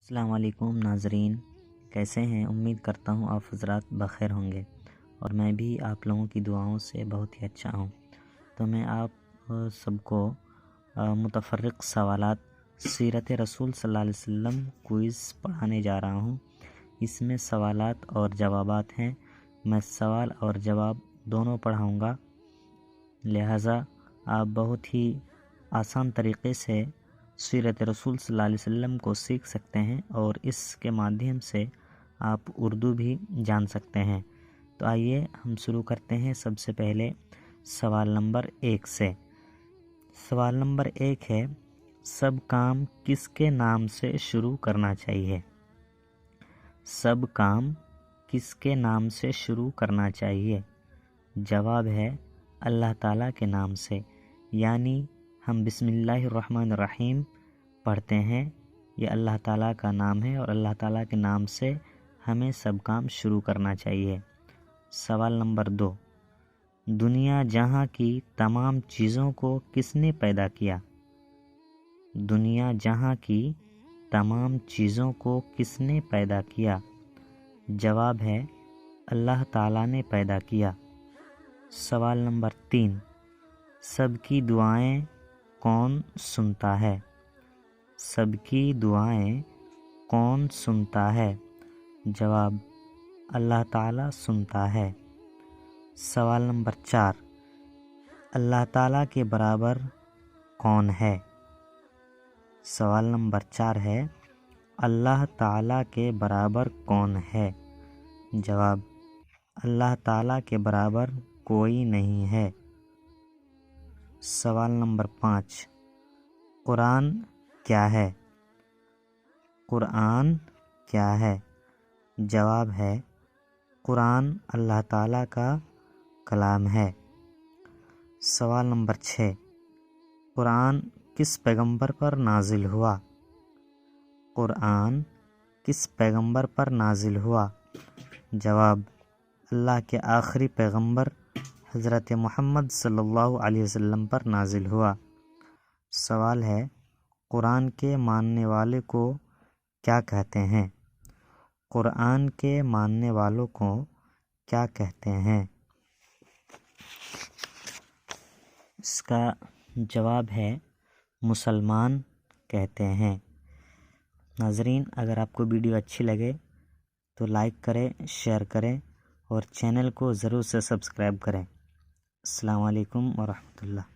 السلام علیکم ناظرین، کیسے ہیں؟ امید کرتا ہوں آپ حضرات بخیر ہوں گے اور میں بھی آپ لوگوں کی دعاؤں سے بہت ہی اچھا ہوں۔ تو میں آپ سب کو متفرق سوالات سیرت رسول صلی اللہ علیہ وسلم کوئز پڑھانے جا رہا ہوں۔ اس میں سوالات اور جوابات ہیں۔ میں سوال اور جواب دونوں پڑھاؤں گا، لہٰذا آپ بہت ہی آسان طریقے سے سیرت رسول صلی اللہ علیہ وسلم کو سیکھ سکتے ہیں اور اس کے مادھیم سے آپ اردو بھی جان سکتے ہیں۔ تو آئیے ہم شروع کرتے ہیں۔ سب سے پہلے سوال نمبر 1 سے۔ سوال نمبر 1 ہے، سب کام کس کے نام سے شروع کرنا چاہیے؟ سب کام کس کے نام سے شروع کرنا چاہیے؟ جواب ہے اللہ تعالیٰ کے نام سے، یعنی ہم بسم اللہ الرحمن الرحیم پڑھتے ہیں، یہ اللہ تعالیٰ کا نام ہے اور اللہ تعالیٰ کے نام سے ہمیں سب کام شروع کرنا چاہیے۔ سوال نمبر 2، دنیا جہاں کی تمام چیزوں کو کس نے پیدا کیا؟ دنیا جہاں کی تمام چیزوں کو کس نے پیدا کیا؟ جواب ہے اللہ تعالیٰ نے پیدا کیا۔ سوال نمبر 3، سب کی دعائیں کون سنتا ہے؟ سب کی دعائیں کون سنتا ہے؟ جواب اللہ تعالیٰ سنتا ہے۔ سوال نمبر 4، اللہ تعالیٰ کے برابر کون ہے؟ سوال نمبر 4 ہے، اللہ تعالیٰ کے برابر کون ہے؟ جواب اللہ تعالیٰ کے برابر کوئی نہیں ہے۔ سوال نمبر 5، قرآن کیا ہے؟ قرآن کیا ہے؟ جواب ہے قرآن اللہ تعالیٰ کا کلام ہے۔ سوال نمبر 6، قرآن کس پیغمبر پر نازل ہوا؟ قرآن کس پیغمبر پر نازل ہوا؟ جواب اللہ کے آخری پیغمبر حضرت محمد صلی اللہ علیہ وسلم پر نازل ہوا۔ سوال ہے، قرآن کے ماننے والے کو کیا کہتے ہیں؟ قرآن کے ماننے والوں کو کیا کہتے ہیں؟ اس کا جواب ہے مسلمان کہتے ہیں۔ ناظرین، اگر آپ کو ویڈیو اچھی لگے تو لائک کریں، شیئر کریں اور چینل کو ضرور سے سبسکرائب کریں۔ السلام علیکم ورحمۃ اللہ۔